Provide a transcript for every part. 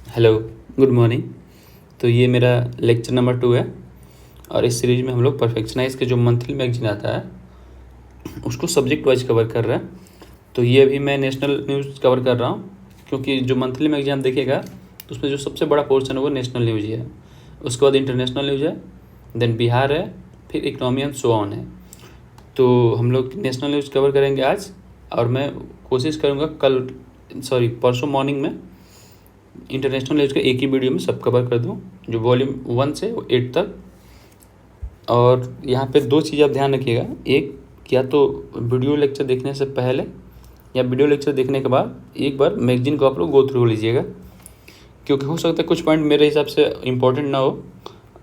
Hello, good morning. तो ये मेरा लेक्चर नंबर 2 है और इस सीरीज़ में हम लोग परफेक्शनाइज के जो मंथली मैगजीन आता है उसको सब्जेक्ट वाइज कवर कर रहे हैं। तो ये अभी मैं नेशनल न्यूज़ कवर कर रहा हूँ, क्योंकि जो मंथली मैगजीन आप देखिएगा तो उसमें जो सबसे बड़ा पोर्शन है वो नेशनल न्यूज़ ही है। उसके बाद इंटरनेशनल न्यूज़ है, देन बिहार है, फिर इकोनॉमी एंड सो ऑन है। तो हम लोग नेशनल न्यूज़ कवर करेंगे आज, और मैं कोशिश करूँगा परसों मॉर्निंग में इंटरनेशनल न्यूज़ के एक ही वीडियो में सब कवर कर दूं, जो वॉल्यूम 1 से 8 तक। और यहाँ पे 2 चीज़ आप ध्यान रखिएगा। एक, या तो वीडियो लेक्चर देखने से पहले या वीडियो लेक्चर देखने के बाद एक बार मैगजीन को आप लोग गो थ्रू लीजिएगा, क्योंकि हो सकता है कुछ पॉइंट मेरे हिसाब से इम्पोर्टेंट ना हो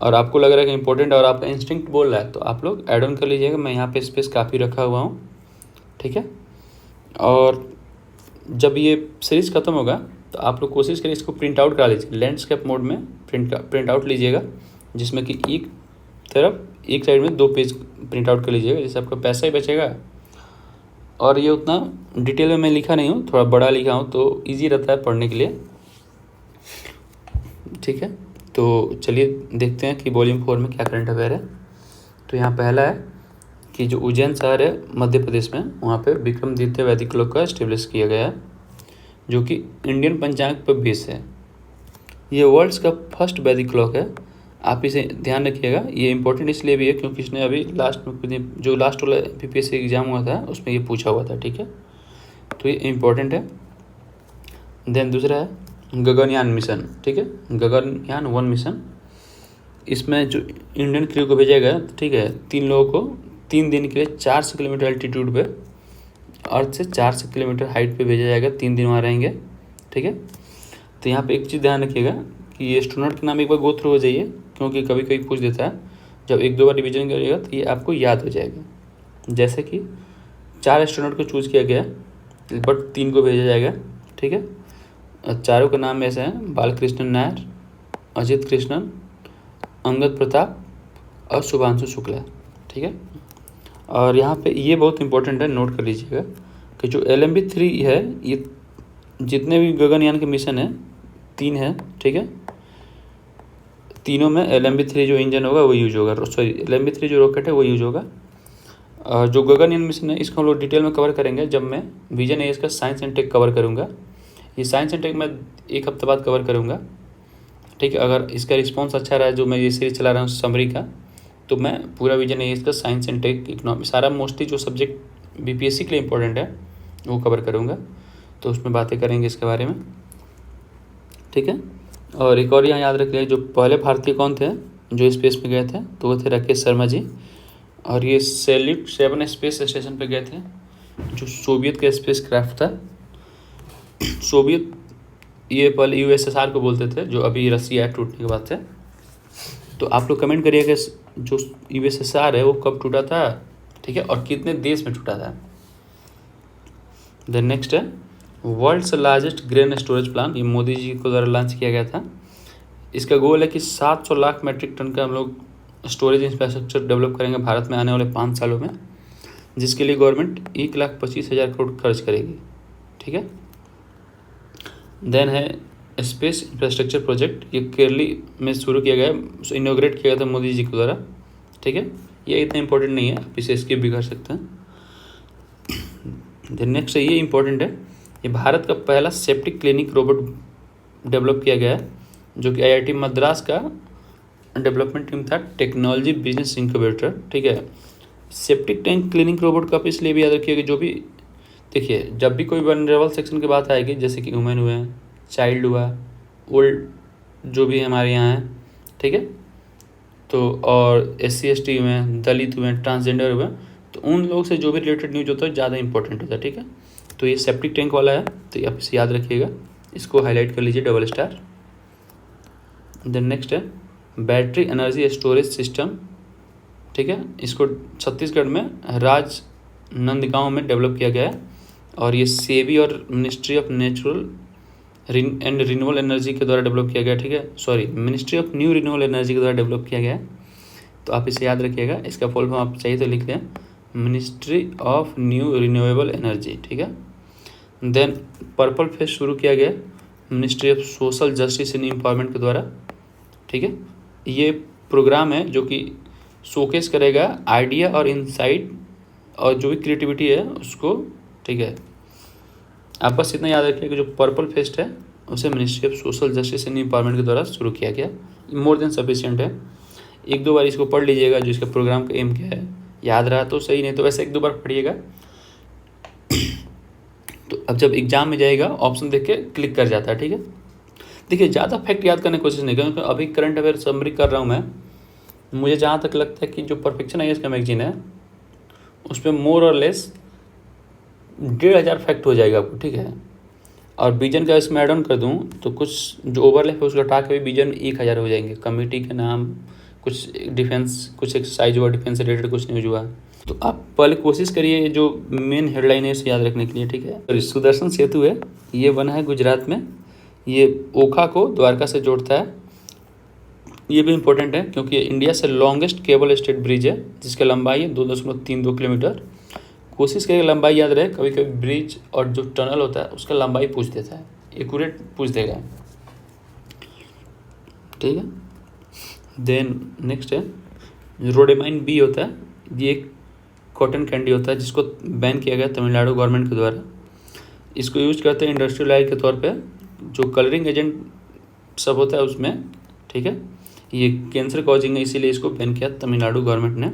और आपको लग रहा है कि इम्पोर्टेंट और आपका इंस्टिंक्ट बोल रहा है, तो आप लोग ऐड ऑन कर लीजिएगा। मैं यहाँ पे स्पेस काफ़ी रखा हुआ हूँ, ठीक है। और जब ये सीरीज़ ख़त्म होगा तो आप लोग कोशिश करिए इसको प्रिंट आउट करा लीजिए, लैंडस्केप मोड में प्रिंट आउट लीजिएगा, जिसमें कि एक साइड में 2 पेज प्रिंट आउट कर लीजिएगा, जिससे आपका पैसा ही बचेगा। और ये उतना डिटेल में मैं लिखा नहीं हूँ, थोड़ा बड़ा लिखा हूँ तो ईजी रहता है पढ़ने के लिए, ठीक है। तो चलिए देखते हैं कि वॉल्यूम 4 में क्या करंट अफेयर है। तो यहाँ पहला है कि जो उज्जैन शहर है मध्य प्रदेश में, वहाँ पे विक्रमादित्य वैदिक क्लॉक का एस्टेब्लिश किया गया है, जो कि इंडियन पंचांग पर बेस है। ये वर्ल्ड्स का फर्स्ट वैदिक क्लॉक है। आप इसे ध्यान रखिएगा। ये इंपॉर्टेंट इसलिए भी है क्योंकि इसने अभी लास्ट में जो लास्ट वाला पीपीएससी एग्जाम हुआ था उसमें ये पूछा हुआ था, ठीक है। तो ये इम्पोर्टेंट है। देन दूसरा है गगनयान मिशन, ठीक है, गगनयान 1 मिशन। इसमें जो इंडियन क्रू को भेजा गया, ठीक है, 3 लोगों को 3 दिन के लिए 400 किलोमीटर एल्टीट्यूड पे, अर्थ से 400 किलोमीटर हाइट पे भेजा जाएगा। 3 दिन वहाँ रहेंगे, ठीक है। तो यहाँ पे एक चीज़ ध्यान रखिएगा कि ये एस्ट्रोनॉट का नाम एक बार गो थ्रू हो जाइए, क्योंकि कभी कभी पूछ देता है। जब 1-2 बार रिविजन करिएगा तो ये आपको याद हो जाएगा। जैसे कि 4 एस्ट्रोनॉट को चूज़ किया गया, बट 3 को भेजा जाएगा, ठीक है। चारों का नाम ऐसे हैं: बालकृष्ण नायर, अजित कृष्णन, अंगद प्रताप और शुभांशु शुक्ला, ठीक है। और यहाँ पे ये बहुत इंपॉर्टेंट है, नोट कर लीजिएगा कि जो LMB-3 है, ये जितने भी गगनयान के मिशन है 3 है, ठीक है। तीनों में LMB-3 जो इंजन होगा वो यूज होगा, LMB-3 जो रॉकेट है वो यूज होगा। और जो गगनयान मिशन है इसको हम लोग डिटेल में कवर करेंगे जब मैं विजन एज का साइंस एंड टेक कवर करूँगा। ये साइंस एंड टेक मैं 1 हफ्ते बाद कवर करूँगा, ठीक है। अगर इसका रिस्पॉन्स अच्छा रहा है, जो मैं ये सीरीज चला रहा हूँ समरी का, तो मैं पूरा विजन एज का साइंस एंड टेक, इकोनॉमी, सारा मोस्टली जो सब्जेक्ट बीपीएससी के लिए इंपॉर्टेंट है वो कवर करूँगा। तो उसमें बातें करेंगे इसके बारे में, ठीक है। और एक और यहाँ याद रखिए, जो पहले भारतीय कौन थे जो स्पेस में गए थे, तो वो थे राकेश शर्मा जी। और ये सैल्यूट 7 स्पेस स्टेशन पे गए थे, जो सोवियत का स्पेस क्राफ्ट था। सोवियत ये पहले USSR को बोलते थे, जो अभी रसिया टूटने के बाद थे। तो आप लोग कमेंट करिए कि जो USSR है वो कब टूटा था, ठीक है, और कितने देश में टूटा था। देन नेक्स्ट है world's largest grain storage plan. ये मोदी जी को द्वारा लॉन्च किया गया था। इसका गोल है कि 700 लाख मैट्रिक टन का हम लोग स्टोरेज इंफ्रास्ट्रक्चर डेवलप करेंगे भारत में आने वाले 5 सालों में, जिसके लिए गवर्नमेंट 1,25,000 करोड़ खर्च करेगी, ठीक है। देन है स्पेस इंफ्रास्ट्रक्चर प्रोजेक्ट। ये केरली में शुरू किया गया, इनोग्रेट किया गया था मोदी जी के द्वारा, ठीक है। ये इतना इंपॉर्टेंट नहीं है, आप इसे स्किप भी कर सकते हैं। देन नेक्स्ट है, ये इंपॉर्टेंट है, ये भारत का पहला सेप्टिक क्लिनिक रोबोट डेवलप किया गया है, जो कि IIT मद्रास का डेवलपमेंट टीम था, टेक्नोलॉजी बिजनेस इंक्यूबेटर, ठीक है। सेप्टिक टैंक क्लीनिंग रोबोट का आप इसलिए भी याद रखिए कि जो भी देखिए, जब भी कोई वनरेबल सेक्शन की बात आएगी, जैसे कि वुमेन हुए, चाइल्ड हुआ, ओल्ड जो भी हमारे यहाँ हैं, ठीक है, तो और SC ST हुए, दलित हुए, ट्रांसजेंडर हुए, तो उन लोग से जो भी रिलेटेड न्यूज होता है ज़्यादा इंपॉर्टेंट होता है, ठीक है। तो ये सेप्टिक टैंक वाला है, तो आप इसे याद रखिएगा, इसको हाईलाइट कर लीजिए डबल स्टार। देन नेक्स्ट है बैटरी एनर्जी स्टोरेज सिस्टम, ठीक है। इसको छत्तीसगढ़ में राजनांदगांव में डेवलप किया गया है, और ये सेबी और ministry of natural and renewable energy के द्वारा डेवलप किया गया, ठीक है। Ministry of new renewable energy के द्वारा डेवलप किया गया है। तो आप इसे याद रखिएगा, इसका फुल फॉर्म आप चाहिए तो लिख लें, ministry of new renewable energy, ठीक है। देन पर्पल फेस्ट शुरू किया गया, ministry of social justice and empowerment के द्वारा, ठीक है। ये प्रोग्राम है जो कि शोकेस करेगा आइडिया और इंसाइट और जो भी क्रिएटिविटी है उसको, ठीक है। आप बस इतना याद रखिए कि जो पर्पल फेस्ट है उसे ministry of social justice and empowerment के द्वारा शुरू किया गया। मोर देन सफिशिएंट है, एक दो बार इसको पढ़ लीजिएगा जो इसका प्रोग्राम का एम क्या है, याद रहा तो सही, नहीं तो वैसे एक दो बार पढ़िएगा। तो अब जब एग्जाम में जाएगा ऑप्शन देख के क्लिक कर जाता है, ठीक है। देखिए ज़्यादा फैक्ट याद करने की कोशिश नहीं करें, क्योंकि अभी करंट अफेयर समरी कर रहा हूँ मैं। मुझे जहाँ तक लगता है कि जो परफेक्शन आईएएस का मैगजीन है उस पर मोर और लेस 1500 फैक्ट हो जाएगा आपको, ठीक है। और विजन का इसमें एड ऑन कर दूँ तो कुछ जो ओवरलैप है उसको हटा के भी विजन 1000 हो जाएंगे। कमेटी के नाम, कुछ डिफेंस, कुछ एक्सरसाइज हुआ डिफेंस से रिलेटेड, कुछ न्यूज हुआ। तो आप पहले कोशिश करिए जो मेन हेडलाइन है इसे याद रखने के लिए, ठीक है। और सुदर्शन सेतु है, ये बना है गुजरात में, ये ओखा को द्वारका से जोड़ता है। ये भी इम्पोर्टेंट है क्योंकि इंडिया से लॉन्गेस्ट केबल स्टेट ब्रिज है जिसकी लंबाई है 2.32 किलोमीटर। कोशिश करिए लंबाई याद रहे, कभी कभी ब्रिज और जो टनल होता है उसका लंबाई पूछ देता है, एक्यूरेट पूछ देगा, ठीक है। देन नेक्स्ट है रोडेमाइन बी होता है, ये एक कॉटन कैंडी होता है जिसको बैन किया गया तमिलनाडु गवर्नमेंट के द्वारा। इसको यूज करते हैं इंडस्ट्रियल ऑयल के तौर पे, जो कलरिंग एजेंट सब होता है उसमें, ठीक है। ये कैंसर कॉजिंग है इसीलिए इसको बैन किया तमिलनाडु गवर्नमेंट ने।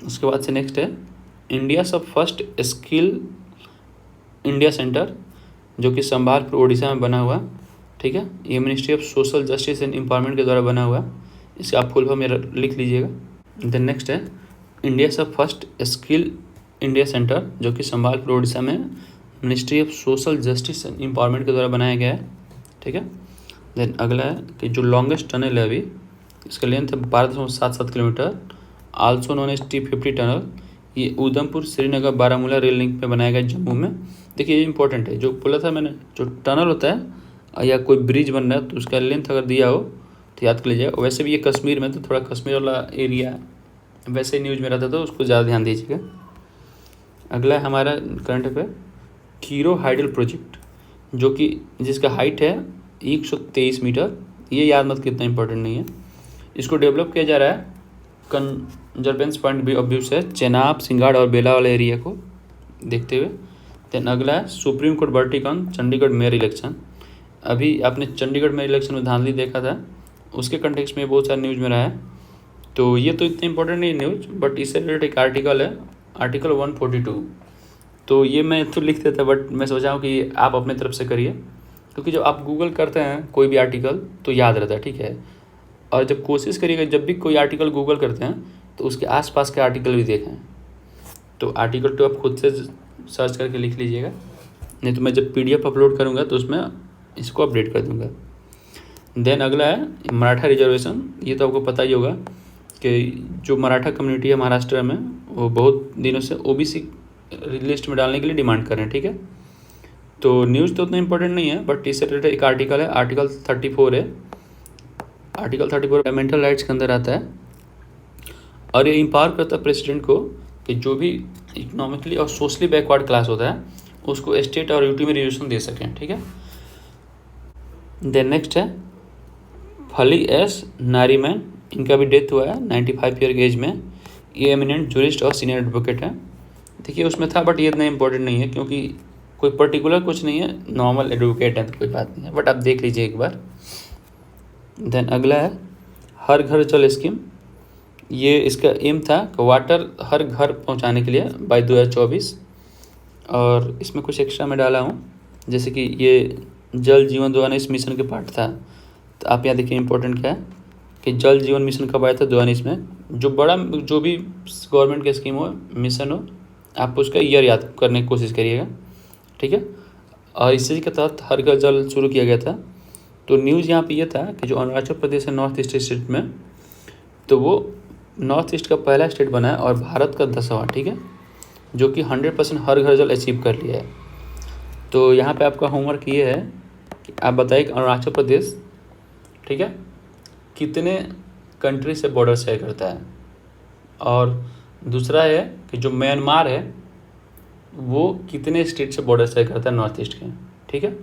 उसके बाद से नेक्स्ट है इंडिया सब फर्स्ट स्किल इंडिया सेंटर, जो कि संभालपुर उड़ीसा में बना हुआ, ठीक है। ये ministry of social justice and empowerment के द्वारा बना हुआ, इसे आप फुल फॉर्म में लिख लीजिएगा। देन नेक्स्ट है इंडिया सब फर्स्ट स्किल इंडिया सेंटर, जो कि संभालपुर उड़ीसा में ministry of social justice and empowerment के द्वारा बनाया गया है, ठीक है। देन अगला है कि जो लॉन्गेस्ट टनल है अभी, इसका लेंथ है 12.77 kilometre, also known as T50 tunnel. ये उधमपुर श्रीनगर बारामूला रेल लिंक पे बनाया गया जम्मू में। देखिए ये इंपॉर्टेंट है, जो बोला था मैंने, जो टनल होता है या कोई ब्रिज बन रहा है तो उसका लेंथ अगर दिया हो तो याद कर लीजिएगा। वैसे भी ये कश्मीर में, तो थोड़ा कश्मीर वाला एरिया वैसे ही न्यूज़ में रहता तो उसको ज़्यादा ध्यान दीजिएगा। अगला है हमारा करंट अफेयर कीरो हाइडल प्रोजेक्ट, जो कि जिसका हाइट है 123 मीटर। ये याद मत कितना इंपॉर्टेंट नहीं है। इसको डेवलप किया जा रहा है कंजर्वेंस पॉइंट ऑफ व्यू से चेनाब, सिंगाड़ और बेला वाले एरिया को देखते हुए। देन अगला है supreme court verdict on Chandigarh mayor election. अभी आपने चंडीगढ़ मेयर इलेक्शन में धांधली देखा था, उसके कंटेक्स्ट में बहुत सारा न्यूज़ में रहा है। तो ये तो इतना इंपॉर्टेंट नहीं न्यूज़, बट इससे रिलेटेड एक आर्टिकल है, आर्टिकल 142। तो ये मैं तो लिख देता, बट मैं सोचा हूँ कि आप अपने तरफ से करिए, क्योंकि जब आप गूगल करते हैं कोई भी आर्टिकल तो याद रहता है, ठीक है। और जब कोशिश करिएगा जब भी कोई आर्टिकल गूगल करते हैं तो उसके आसपास के आर्टिकल भी देखें। तो आर्टिकल 2 आप खुद से सर्च करके लिख लीजिएगा, नहीं तो मैं जब PDF अपलोड करूँगा तो उसमें इसको अपडेट कर दूँगा। देन अगला है मराठा रिजर्वेशन। ये तो आपको पता ही होगा कि जो मराठा कम्युनिटी है महाराष्ट्र में, वो बहुत दिनों से OBC लिस्ट में डालने के लिए डिमांड कर रहे हैं, ठीक है। तो न्यूज़ तो उतना इंपॉर्टेंट नहीं है, बट इससे रिलेटेड एक आर्टिकल है, आर्टिकल 34 है। आर्टिकल 34 फंडामेंटल राइट्स के अंदर आता है और ये इम्पावर करता है प्रेसिडेंट को कि जो भी इकोनॉमिकली और सोशली बैकवर्ड क्लास होता है उसको स्टेट और यूटी में रिजर्वेशन दे सकें, ठीक है। देन नेक्स्ट है फली एस नारीमैन, इनका भी डेथ हुआ है 95 ईयर की एज में। ये एमिनेंट जूरिस्ट और सीनियर एडवोकेट है। देखिए उसमें था, बट ये इतना इंपॉर्टेंट नहीं है क्योंकि कोई पर्टिकुलर कुछ नहीं है, नॉर्मल एडवोकेट है तो कोई बात नहीं है, बट आप देख लीजिए एक बार। देन अगला है हर घर जल स्कीम। ये इसका एम था कि वाटर हर घर पहुंचाने के लिए बाय 2024, और इसमें कुछ एक्स्ट्रा मैं डाला हूँ, जैसे कि ये जल जीवन 2019 मिशन के पार्ट था। तो आप यहाँ देखिए इंपॉर्टेंट क्या है कि जल जीवन मिशन कब आया था 2019 में। जो भी गवर्नमेंट की स्कीम हो, मिशन हो, आप उसका ईयर याद करने की कोशिश करिएगा, ठीक है। और इसी के तहत हर घर जल शुरू किया गया था। तो न्यूज़ यहाँ पे ये था कि जो अरुणाचल प्रदेश है नॉर्थ ईस्ट स्टेट में, तो वो नॉर्थ ईस्ट का पहला स्टेट बना है और भारत का 10वां, ठीक है, जो कि 100% हर घर जल अचीव कर लिया है। तो यहाँ पे आपका होमवर्क ये है कि आप बताइए कि अरुणाचल प्रदेश, ठीक है, कितने कंट्री से बॉर्डर शेयर करता है, और दूसरा है कि जो म्यांमार है वो कितने स्टेट से बॉर्डर शेयर करता है नॉर्थ ईस्ट के, ठीक है।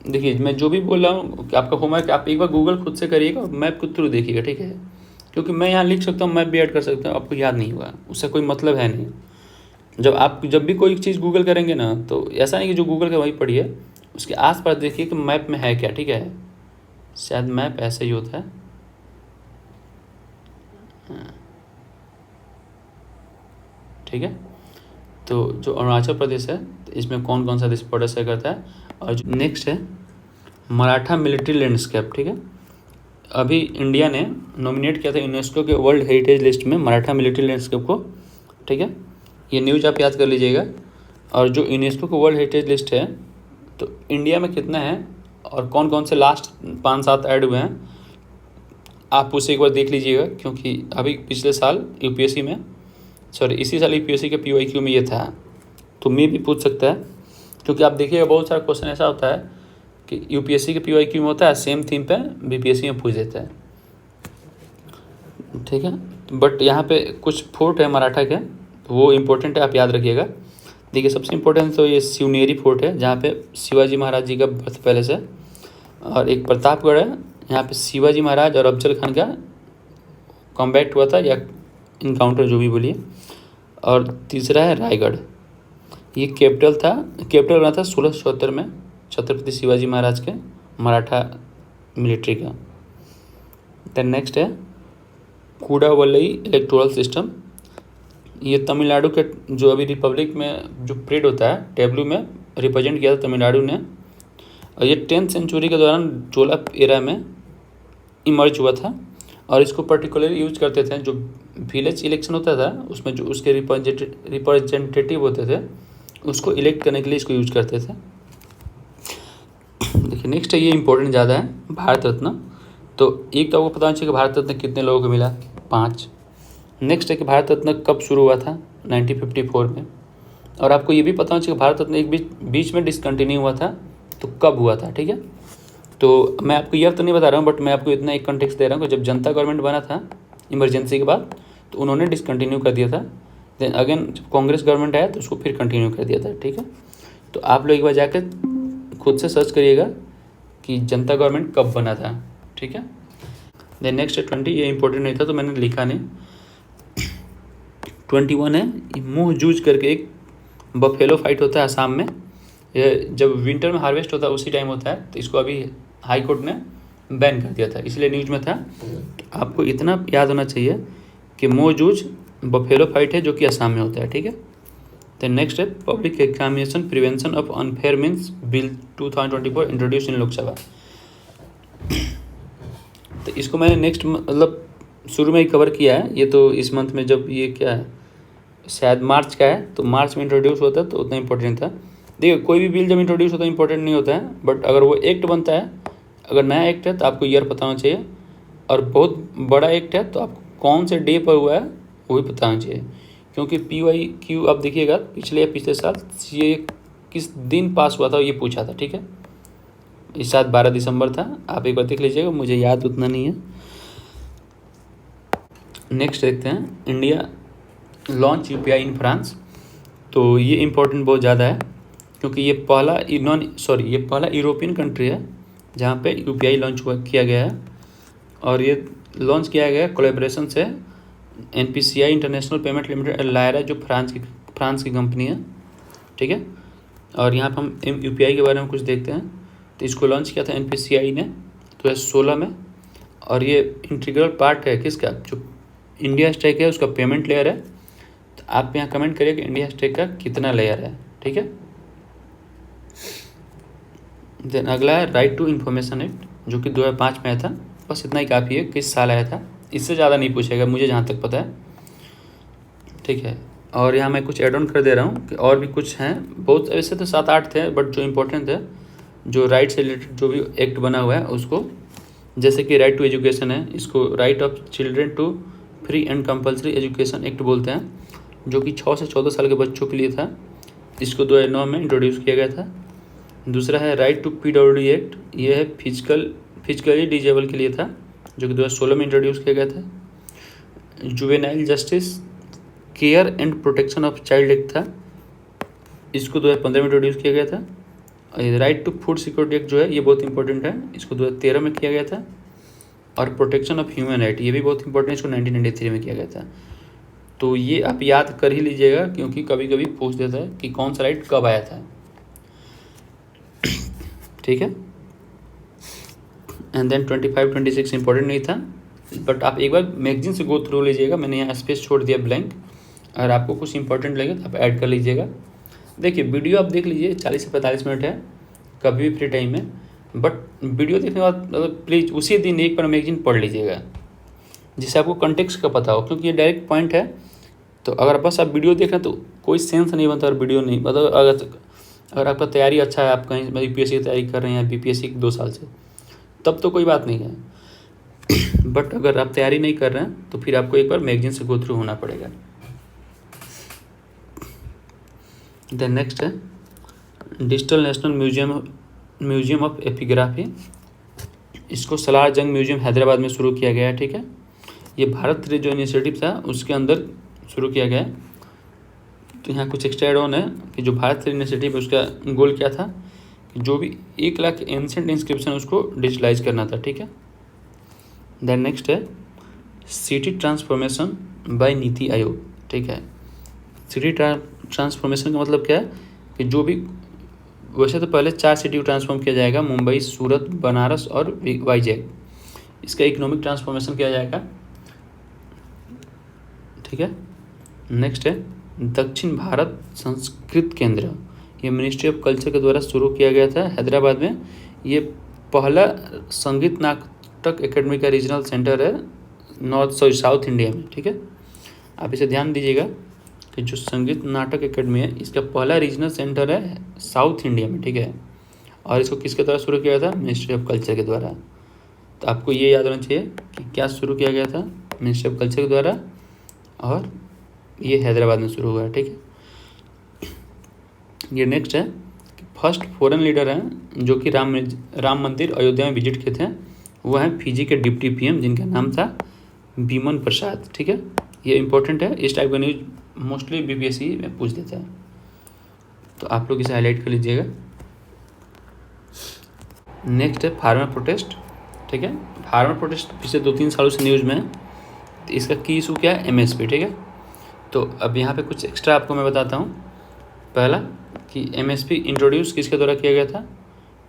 देखिए मैं जो भी बोल रहा हूँ कि आपका होमवर्क आप एक बार गूगल खुद से करिएगा और मैप के थ्रू देखिएगा, ठीक है। क्योंकि मैं यहाँ लिख सकता हूँ, मैप भी ऐड कर सकता हूँ, आपको याद नहीं होगा, उससे कोई मतलब है नहीं। जब भी कोई चीज़ गूगल करेंगे ना, तो ऐसा नहीं कि जो गूगल का वही पढ़िए, उसके आस-पास देखिए कि मैप में है क्या, ठीक है। शायद मैप ऐसे ही होता है। हाँ, ठीक है। तो जो अरुणाचल प्रदेश है, तो इसमें कौन कौन सा देश बॉर्डर शेयर करता है। और जो नेक्स्ट है मराठा मिलिट्री लैंडस्केप, ठीक है। अभी इंडिया ने नॉमिनेट किया था यूनेस्को के वर्ल्ड हेरिटेज लिस्ट में मराठा मिलिट्री लैंडस्केप को, ठीक है। ये न्यूज़ आप याद कर लीजिएगा। और जो यूनेस्को का वर्ल्ड हेरिटेज लिस्ट है, तो इंडिया में कितना है और कौन कौन से लास्ट 5-7 ऐड हुए हैं, आप उसे एक बार देख लीजिएगा। क्योंकि अभी पिछले साल यूपीएससी में, सॉरी इसी साल यूपीएससी के पीवाईक्यू में ये था, तो मैं भी पूछ सकता है। क्योंकि आप देखिएगा बहुत सारा क्वेश्चन ऐसा होता है कि यूपीएससी के पीवाईक्यू में होता है, सेम थीम पे बीपीएससी में पूछ देता है, ठीक है। बट यहाँ पे कुछ फोर्ट है मराठा के, वो इम्पोर्टेंट है, आप याद रखिएगा। देखिए सबसे इम्पोर्टेंट तो ये शिवनेरी फोर्ट है, जहाँ पे शिवाजी महाराज जी का बर्थ पैलेस है। और एक प्रतापगढ़ है, यहाँ पे शिवाजी महाराज और अफजल खान का कॉम्बैट हुआ था, या इनकाउंटर जो भी बोलिए। और तीसरा है रायगढ़, ये कैपिटल बना था 1674 में छत्रपति शिवाजी महाराज के मराठा मिलिट्री का। देन नेक्स्ट है कूडावल्लई इलेक्टोरल सिस्टम, ये तमिलनाडु के जो अभी रिपब्लिक में जो परेड होता है टेबलू में रिप्रेजेंट किया था तमिलनाडु ने। और ये 10th सेंचुरी के दौरान चोला एरा में इमर्ज हुआ था। और इसको पर्टिकुलरली यूज करते थे, जो विलेज इलेक्शन होता था उसमें जो उसके रिप्रेजेंटेटिव होते थे, उसको इलेक्ट करने के लिए इसको यूज करते थे। देखिए नेक्स्ट है, ये इंपॉर्टेंट ज़्यादा है, भारत रत्न। तो एक तो आपको पता होना चाहिए कि भारत रत्न कितने लोगों को मिला, 5। नेक्स्ट है कि भारत रत्न कब शुरू हुआ था, 1954 में। और आपको ये भी पता होना चाहिए कि भारत रत्न एक बीच में डिसकंटिन्यू हुआ था, तो कब हुआ था, ठीक है। तो मैं आपको ईयर तो नहीं बता रहा हूँ, बट मैं आपको इतना एक कॉन्टेक्स्ट दे रहा हूँ कि जब जनता गवर्नमेंट बना था इमरजेंसी के बाद, तो उन्होंने डिसकंटिन्यू कर दिया था। देन अगेन जब कांग्रेस गवर्नमेंट आया तो उसको फिर कंटिन्यू कर दिया था, ठीक है। तो आप लोग एक बार जाकर खुद से सर्च करिएगा कि जनता गवर्नमेंट कब बना था, ठीक है। देन नेक्स्ट है 20, ये इंपॉर्टेंट नहीं था तो मैंने लिखा नहीं। 21 है, मुँह जूझ करके एक बफेलो फाइट होता है आसाम में। ये जब विंटर में हार्वेस्ट होता है उसी टाइम होता है, तो इसको अभी हाई कोर्ट ने बैन कर दिया था, इसलिए न्यूज़ में था। आपको इतना याद होना चाहिए कि मोजूज बफेलो फाइट है जो कि असम में होता है, ठीक है। देन नेक्स्ट है public examination prevention of unfair means bill 2024 introduce इन लोकसभा। तो इसको मैंने नेक्स्ट मतलब शुरू में ही कवर किया है, ये तो इस मंथ में जब ये क्या है शायद मार्च का है, तो मार्च में इंट्रोड्यूस होता है तो उतना इंपॉर्टेंट था। देखिए कोई भी बिल जब इंट्रोड्यूस होता है इंपॉर्टेंट नहीं होता है, बट अगर वो एक्ट बनता है, अगर नया एक्ट है तो आपको ईयर पता होना चाहिए। और बहुत बड़ा एक्ट है तो आपको कौन से डे पर हुआ है वो भी पता होना चाहिए। क्योंकि PYQ आप देखिएगा पिछले साल ये किस दिन पास हुआ था ये पूछा था, ठीक है। इस साल 12 दिसंबर था, आप एक बार देख लीजिएगा, मुझे याद उतना नहीं है। नेक्स्ट देखते हैं India launch UPI in France. तो ये इम्पोर्टेंट बहुत ज़्यादा है, क्योंकि ये पहला यूरोपियन कंट्री है जहाँ पे UPI लॉन्च किया गया है। और ये लॉन्च किया गया कोलैबोरेशन से NPCI international payment limited Lyra, जो फ्रांस की कंपनी है, ठीक है। और यहाँ पर हम UPI के बारे में कुछ देखते हैं। तो इसको लॉन्च किया था NPCI ने 2016 में। और ये इंटीग्रल पार्ट है किसका, जो इंडिया स्टेक है उसका पेमेंट लेयर है। तो आप यहाँ कमेंट करिए कि इंडिया स्टेक का कितना लेयर है, ठीक है। देन अगला है राइट टू इन्फॉर्मेशन एक्ट, जो कि 2005 में आया था। बस इतना ही काफ़ी है, किस साल आया था, इससे ज़्यादा नहीं पूछेगा मुझे जहाँ तक पता है, ठीक है। और यहाँ मैं कुछ एड ऑन कर दे रहा हूँ कि और भी कुछ हैं, बहुत ऐसे तो 7-8 थे, बट जो इम्पोर्टेंट थे, जो राइट से रिलेटेड जो भी एक्ट बना हुआ है उसको, जैसे कि राइट टू एजुकेशन है, इसको right of children to free and compulsory education act बोलते हैं, जो कि 6 से 14 साल के बच्चों के लिए था। इसको 2009 में इंट्रोड्यूस किया गया था। दूसरा है राइट टू PWD एक्ट, ये है फिजिकली डिजेबल के लिए था, जो कि 2016 में इंट्रोड्यूस किया गया था। Juvenile justice care and protection of child act था, इसको 2015 में इंट्रोड्यूस किया गया था। Right to food security act जो है ये बहुत इंपॉर्टेंट है, इसको 2013 में किया गया था। और प्रोटेक्शन ऑफ ह्यूमन राइट ये भी बहुत इंपॉर्टेंट है, इसको 1993 में किया गया था। तो ये आप याद कर ही लीजिएगा, क्योंकि कभी कभी पूछ देता है कि कौन सा राइट कब आया था। ठीक है। एंड देन 25 26 इंपॉर्टेंट नहीं था, बट आप एक बार मैगजीन से गो थ्रू लीजिएगा, मैंने यहाँ स्पेस छोड़ दिया ब्लैंक। अगर आपको कुछ इंपॉर्टेंट लगे तो आप ऐड कर लीजिएगा। देखिए वीडियो आप देख लीजिए, 40 से 45 मिनट है, कभी भी फ्री टाइम में। बट वीडियो देखने के बाद मतलब प्लीज़ उसी दिन एक बार मैगजीन पढ़ लीजिएगा, जिससे आपको कंटेक्स्ट का पता हो, क्योंकि ये डायरेक्ट पॉइंट है। तो अगर बस आप वीडियो देख रहे हैं तो कोई सेंस नहीं बनता, और वीडियो नहीं मतलब अगर आपका तैयारी अच्छा है, आप कहीं यूपीएससी की तैयारी कर रहे हैं, बीपीएससी 2 साल से, तब तो कोई बात नहीं है। बट अगर आप तैयारी नहीं कर रहे हैं तो फिर आपको एक बार मैगजीन से गो थ्रू होना पड़ेगा। देन नेक्स्ट है digital national museum of epigraphy. इसको सलार जंग म्यूजियम हैदराबाद में शुरू किया गया है। ठीक है, ये भारत जो इनिशिएटिव था उसके अंदर शुरू किया गया है। तो यहाँ कुछ एक्स्ट्रा एड ऑन है कि जो भारत इनिशिएटिव है उसका गोल क्या था कि जो भी 1 लाख एंसेंट इंस्क्रिप्शन उसको डिजिटलाइज करना था। ठीक है। देन नेक्स्ट है city transformation bye NITI Aayog. ठीक है, सिटी ट्रांसफॉर्मेशन का मतलब क्या है कि जो भी, वैसे तो पहले 4 सिटी को ट्रांसफॉर्म किया जाएगा, मुंबई, सूरत, बनारस और वाईजैग। इसका इकोनॉमिक ट्रांसफॉर्मेशन किया जाएगा। ठीक है। नेक्स्ट है दक्षिण भारत संस्कृत केंद्र, ये मिनिस्ट्री ऑफ कल्चर के द्वारा शुरू किया गया था हैदराबाद में। ये पहला संगीत नाटक एकेडमी का रीजनल सेंटर है साउथ इंडिया में। ठीक है, आप इसे ध्यान दीजिएगा कि जो संगीत नाटक एकेडमी है इसका पहला रीजनल सेंटर है साउथ इंडिया में। ठीक है, और इसको किसके द्वारा शुरू किया था? मिनिस्ट्री ऑफ कल्चर के द्वारा। तो आपको ये याद होना चाहिए कि क्या शुरू किया गया था, मिनिस्ट्री ऑफ कल्चर के द्वारा, और ये हैदराबाद में शुरू हुआ है। ठीक है। ये नेक्स्ट है कि फर्स्ट फॉरेन लीडर हैं जो कि राम मंदिर अयोध्या में विजिट किए थे, वो हैं फिजी के डिप्टी पीएम जिनका नाम था बीमन प्रसाद। ठीक है, ये इंपॉर्टेंट है, इस टाइप का न्यूज मोस्टली बीपीएससी में पूछ देता है, तो आप लोग इसे हाईलाइट कर लीजिएगा। नेक्स्ट है फार्मर प्रोटेस्ट। ठीक है, फार्मर प्रोटेस्ट पिछले 2-3 सालों से न्यूज़ में है। तो इसका की इशू क्या है? एमएसपी। ठीक है, तो अब यहाँ पे कुछ एक्स्ट्रा आपको मैं बताता हूँ। पहला कि एमएसपी इंट्रोड्यूस किसके द्वारा किया गया था,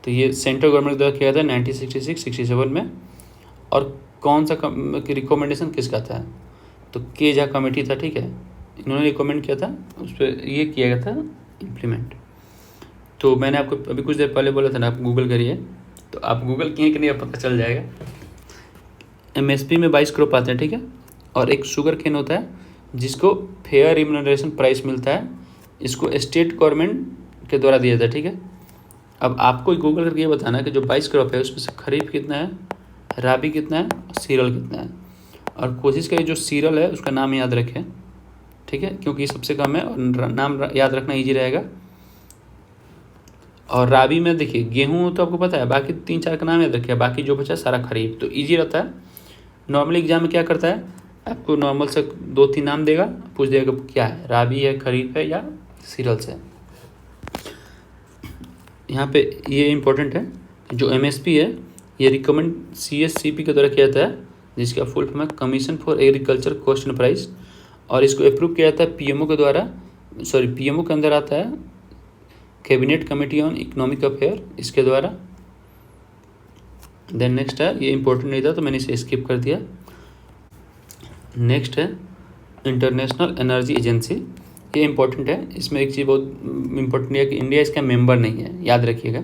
तो ये सेंट्रल गवर्नमेंट द्वारा किया गया था 1966-67 में। और कौन सा रिकमेंडेशन किसका था? तो के झा कमेटी था। ठीक है, इन्होंने रिकमेंड किया था, उस पर ये किया गया था इम्प्लीमेंट। तो मैंने आपको अभी कुछ देर पहले बोला था ना, आप गूगल करिए, तो आप गूगल किए कि नहीं पता चल जाएगा। एमएसपी में 22 क्रॉप आते हैं। ठीक है, और एक शुगर केन होता है जिसको फेयर रिम्यूनरेशन प्राइस मिलता है, इसको स्टेट गवर्नमेंट के द्वारा दिया जाता है। ठीक है, अब आपको गूगल करके ये बताना कि जो 22 क्रॉप है उसमें से खरीफ कितना है, राबी कितना है, और सीरल कितना है। और कोशिश करिए जो सीरल है उसका नाम याद रखें। ठीक है, क्योंकि सबसे कम है और नाम याद रखना ईजी रहेगा। और राबी में देखिए गेहूँ तो आपको पता है, बाकी 3-4 का नाम याद रखिए, बाकी जो बचा सारा खरीफ, तो ईजी रहता है। नॉर्मली एग्जाम में क्या करता है, आपको नॉर्मल से 2-3 नाम देगा, पूछ देगा क्या है, राबी है, खरीफ है या सीरियल्स है। यहाँ पे ये इम्पोर्टेंट है, जो एमएसपी है ये रिकमेंड सीएससीपी के द्वारा किया जाता है, जिसका फुल फॉर्म है commission for agriculture cost and price. और इसको अप्रूव किया जाता है पीएमओ के द्वारा, पीएमओ के अंदर आता है cabinet committee on economic affair, इसके द्वारा। देन नेक्स्ट है, ये इंपॉर्टेंट नहीं था तो मैंने इसे स्किप कर दिया। नेक्स्ट है इंटरनेशनल एनर्जी एजेंसी, ये इंपॉर्टेंट है। इसमें एक चीज़ बहुत इंपॉर्टेंट है कि इंडिया इसका मेंबर नहीं है, याद रखिएगा।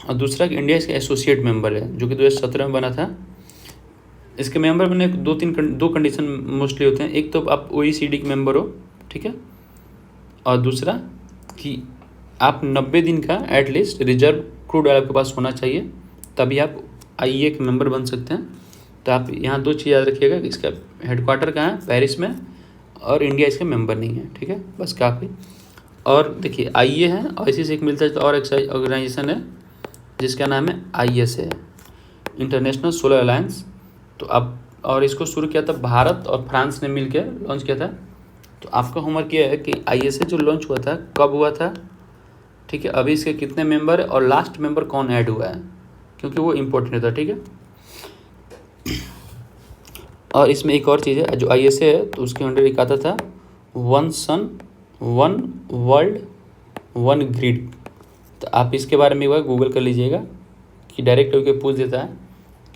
और दूसरा कि इंडिया इसका एसोसिएट मेंबर है, जो कि 2017 में बना था। इसके मेंबर बनने 2 कंडीशन मोस्टली होते हैं, एक तो आप OECD के मेंबर हो। ठीक है, और दूसरा कि आप 90 दिन का एटलीस्ट रिजर्व क्रूड ऑयल आपके पास होना चाहिए, तभी आप IEA के मेंबर बन सकते हैं। तो आप यहाँ 2 चीज़ याद रखिएगा कि इसका हेडक्वार्टर कहाँ है, पेरिस में, और इंडिया इसका मेंबर नहीं है। ठीक है, बस काफ़ी। और देखिए IEA है, और इसी से एक मिलता है तो और एक ऑर्गेनाइजेशन है जिसका नाम है ISA, इंटरनेशनल सोलर अलायंस। तो अब, और इसको शुरू किया था भारत और फ्रांस ने मिलकर लॉन्च किया था। तो आपका होमवर्क ये है कि ISA जो लॉन्च हुआ था कब हुआ था, ठीक है। अभी इसके कितने मेंबर है और लास्ट मेंबर कौन ऐड हुआ है, क्योंकि वो इम्पोर्टेंट होता है, ठीक है। और इसमें एक और चीज़ है, जो ISA है तो उसके अंडर एक आता था one sun one world one grid. तो आप इसके बारे में एक बार गूगल कर लीजिएगा कि डायरेक्ट होकर पूछ देता है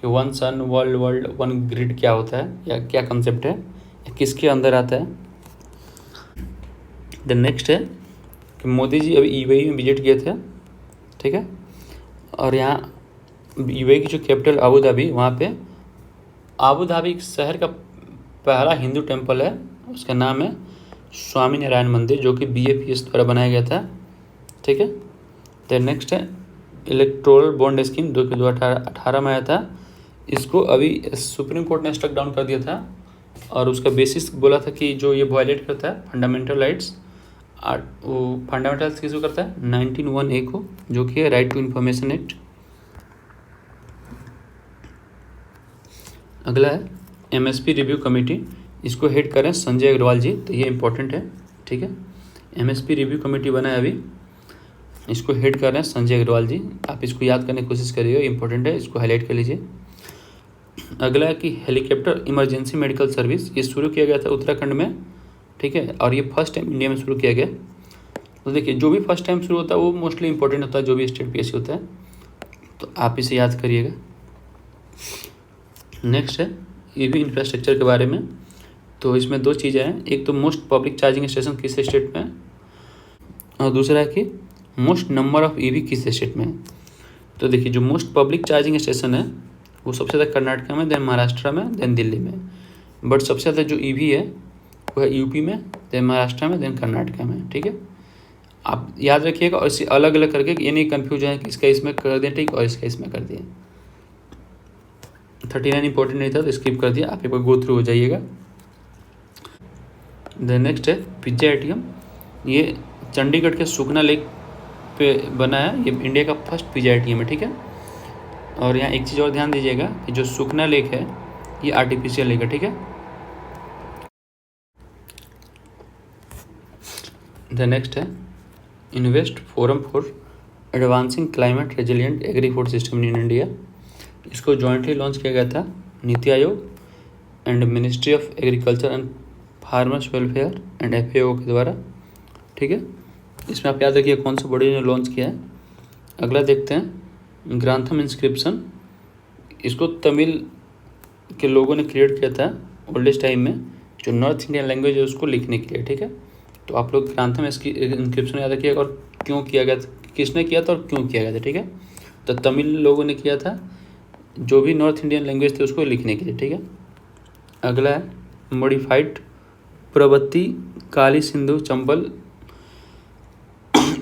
कि वन सन वर्ल्ड वर्ल्ड वन ग्रिड क्या होता है या क्या कंसेप्ट है या किसके अंदर आता है। द नेक्स्ट है कि मोदी जी अभी UAE में विजिट किए थे, ठीक है। और यहाँ UAE की जो कैपिटल अबू धाबी, वहाँ पे अबू धाबी शहर का पहला हिंदू टेम्पल है, उसका नाम है स्वामी नारायण मंदिर, जो कि BAPS द्वारा बनाया गया था, ठीक है। तो नेक्स्ट है इलेक्टोरल बॉन्ड स्कीम, जो कि 2018 में आया था। इसको अभी सुप्रीम कोर्ट ने स्ट्रक डाउन कर दिया था और उसका बेसिस बोला था कि जो ये वायलेट करता है फंडामेंटल राइट्स, वो फंडामेंटल किसको करता है 19(1)(a) को, जो कि है राइट टू इन्फॉर्मेशन एक्ट। अगला है MSP रिव्यू कमेटी, इसको हेड करें संजय अग्रवाल जी, तो ये इंपॉर्टेंट है, ठीक है। MSP रिव्यू कमेटी बना है अभी, इसको हेड कर रहे हैं संजय अग्रवाल जी। आप इसको याद करने की कोशिश करिएगा, इंपॉर्टेंट है, इसको हाईलाइट कर लीजिए। अगला है कि हेलीकॉप्टर इमरजेंसी मेडिकल सर्विस, ये शुरू किया गया था उत्तराखंड में, ठीक है। और ये फर्स्ट टाइम इंडिया में शुरू किया गया। तो देखिए, जो भी फर्स्ट टाइम शुरू होता है वो मोस्टली इंपॉर्टेंट होता है, जो भी स्टेट PSC होता है, तो आप इसे याद करिएगा। नेक्स्ट है ये भी इंफ्रास्ट्रक्चर के बारे में। तो इसमें दो चीज़ें हैं, एक तो मोस्ट पब्लिक चार्जिंग स्टेशन किस स्टेट में है, और दूसरा है कि मोस्ट नंबर ऑफ EV किस स्टेट में है। तो देखिए, जो मोस्ट पब्लिक चार्जिंग स्टेशन है वो सबसे ज़्यादा कर्नाटक में, देन महाराष्ट्र में, देन दिल्ली में। बट सबसे ज़्यादा जो EV है वो है UP में, देन महाराष्ट्र में, देन कर्नाटक में, ठीक है। आप याद रखिएगा और इसे अलग अलग करके, ये नहीं कन्फ्यूज है कि इसका इसमें कर दें, ठीक, और इसका इसमें कर दिए। 39 इंपॉर्टेंट नहीं था तो स्किप कर दिया, आप एक बार गो थ्रू हो जाइएगा। द नेक्स्ट है पिज्जा ATM, ये चंडीगढ़ के सुखना लेक पे बना है, ये इंडिया का फर्स्ट पिज्जा ATM है, ठीक है। और यहाँ एक चीज़ और ध्यान दीजिएगा कि जो सुखना लेक है ये आर्टिफिशियल लेक है, ठीक है। द नेक्स्ट है invest forum for advancing climate resilient agri food system in India. इसको जॉइंटली लॉन्च किया गया था NITI Aayog and ministry of agriculture and farmers welfare and FAO के द्वारा, ठीक है। इसमें आप याद रखिए कौन सा बॉडी ने लॉन्च किया है। अगला देखते हैं ग्रांथम इंस्क्रिप्शन, इसको तमिल के लोगों ने क्रिएट किया था ओल्डेस्ट टाइम में, जो नॉर्थ इंडियन लैंग्वेज है उसको लिखने के लिए, ठीक है। तो आप लोग ग्रांथम इंस्क्रिप्शन याद रखिएगा और क्यों किया गया था, किसने किया था और क्यों किया गया था, ठीक है। तो तमिल लोगों ने किया था, जो भी नॉर्थ इंडियन लैंग्वेज थे उसको लिखने के लिए, ठीक है। अगला है मॉडिफाइड प्रवृत्ति Kali Sindhu Chambal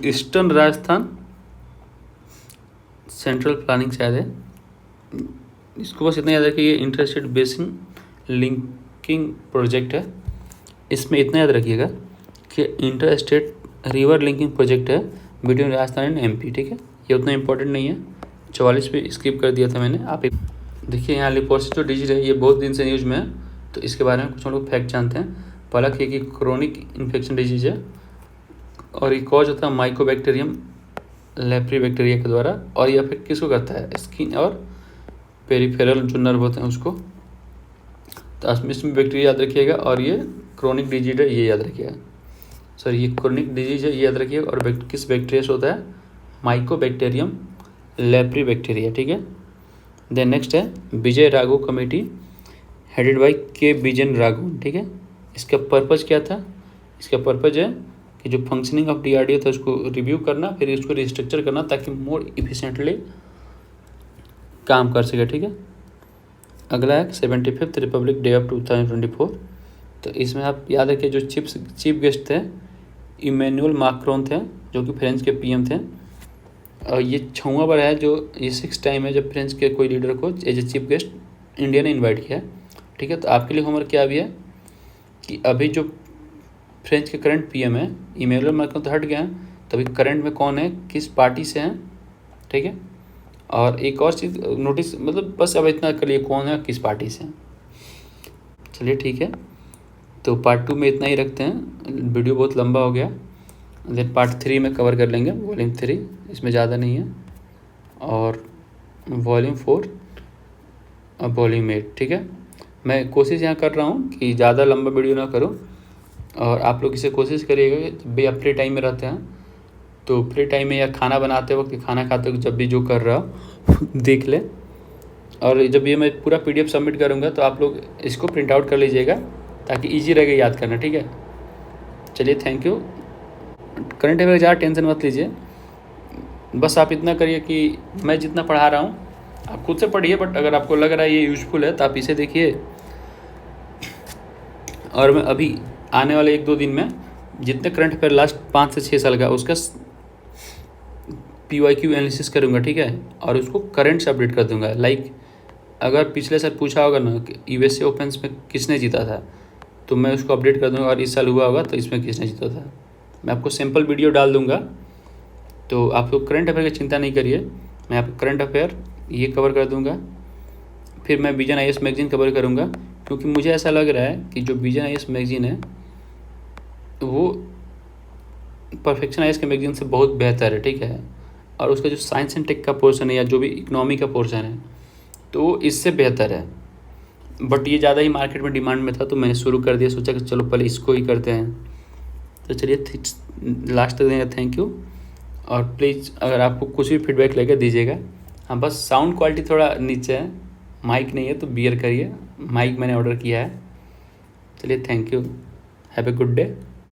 eastern Rajasthan central planning शायद है। इसको बस इतना याद है कि ये इंटरस्टेट बेसिन लिंकिंग प्रोजेक्ट है। इसमें इतना याद रखिएगा कि इंटरस्टेट रिवर लिंकिंग प्रोजेक्ट है बिटवीन राजस्थान एंड MP, ठीक है। ये उतना इंपॉर्टेंट नहीं है, 44 पे स्किप कर दिया था मैंने। आप देखिए यहाँ लिपोसिस डिजीज है, ये बहुत दिन से न्यूज़ में है, तो इसके बारे में कुछ हम लोग फैक्ट जानते हैं। पहला कि क्रोनिक इन्फेक्शन डिजीज है और ये कॉज होता है माइकोबैक्टीरियम लेप्री बैक्टीरिया के द्वारा, और ये अफेक्ट किसको करता है, स्किन और पेरिफेरल जो नर्व होते हैं उसको। तो इसमें बैक्टीरिया याद रखिएगा, और ये क्रोनिक डिजीज है ये याद रखिएगा, सॉरी ये क्रोनिक डिजीज है ये याद रखिएगा। और किस बैक्टीरिया से होता है, माइकोबैक्टीरियम लेप्री बैक्टीरिया, ठीक है। देन नेक्स्ट है Vijay Raghav committee headed by K विजन राघवन, ठीक है। इसका पर्पज़ क्या था, इसका पर्पज़ है कि जो फंक्शनिंग ऑफ DRDO था उसको रिव्यू करना, फिर इसको रिस्ट्रक्चर करना ताकि मोर इफिशिएंटली काम कर सके, ठीक है। अगला है 75th रिपब्लिक डे ऑफ 2024। तो इसमें आप याद रखिए जो चीफ गेस्ट थे इमैनुअल मैक्रोन थे, जो कि फ्रेंच के PM थे। और ये 6वां बार है, जो ये 6th टाइम है जब फ्रेंच के कोई लीडर को as a chief guest India ने इन्वाइट किया, ठीक है। तो आपके लिए होमवर्क क्या भी है कि अभी जो फ्रेंच के करंट PM है इमैनुअल मैक्रोन तो हट गया है, तो अभी करंट में कौन है, किस पार्टी से हैं, ठीक है। और एक और चीज़ नोटिस, मतलब बस अब इतना कर लिए कौन है किस पार्टी से हैं। चलिए ठीक है, तो पार्ट 2 में इतना ही रखते हैं, वीडियो बहुत लंबा हो गया। देन पार्ट 3 में कवर कर लेंगे, वॉल्यूम 3 इसमें ज़्यादा नहीं है, और वॉल्यूम 4 और वॉल्यूम 8। ठीक है, मैं कोशिश यहाँ कर रहा हूँ कि ज़्यादा लंबा वीडियो ना करूँ, और आप लोग इसे कोशिश करिएगा कि जब भी आप फ्री टाइम में रहते हैं तो फ्री टाइम में या खाना बनाते वक्त, खाना खाते वक्त, जब भी जो कर रहा हो देख ले। और जब ये मैं पूरा PDF सबमिट करूँगा तो आप लोग इसको प्रिंट आउट कर लीजिएगा ताकि ईजी रहेगा याद करना। ठीक है, चलिए थैंक यू। करंट अफेयर ज़्यादा टेंशन मत लीजिए, बस आप इतना करिए कि मैं जितना पढ़ा रहा हूँ आप खुद से पढ़िए, बट अगर आपको लग रहा है ये यूज़फुल है तो आप इसे देखिए। और मैं अभी आने वाले 1-2 दिन में जितने करंट अफेयर लास्ट 5 से 6 साल का उसका PYQ एनालिसिस करूँगा। ठीक है, और उसको करंट से अपडेट कर दूँगा। लाइक अगर पिछले साल पूछा होगा ना कि USA ओपन्स में किसने जीता था, तो मैं उसको अपडेट कर दूँगा, और इस साल हुआ होगा तो इसमें किसने जीता था। मैं आपको सिंपल वीडियो डाल दूँगा, तो आप लोग करंट अफेयर की चिंता नहीं करिए। मैं आपको करंट अफेयर ये कवर कर दूँगा, फिर मैं विजन IAS मैगजीन कवर करूँगा, क्योंकि मुझे ऐसा लग रहा है कि जो विजन IAS मैगजीन है वो परफेक्शन IAS के मैगजीन से बहुत बेहतर है। ठीक है, और उसका जो साइंस एंड टेक का पोर्शन है या जो भी इकोनॉमी का पोर्शन है तो इससे बेहतर है। बट ये ज़्यादा ही मार्केट में डिमांड में था तो मैंने शुरू कर दिया, सोचा कि चलो पहले इसको ही करते हैं। तो चलिए लास्ट तक देंगे, थैंक यू। और प्लीज़ अगर आपको कुछ भी फीडबैक लगे दीजिएगा। हाँ, बस साउंड क्वालिटी थोड़ा नीचे है, माइक नहीं है तो बियर करिए, माइक मैंने ऑर्डर किया है। चलिए thank you, have a good day.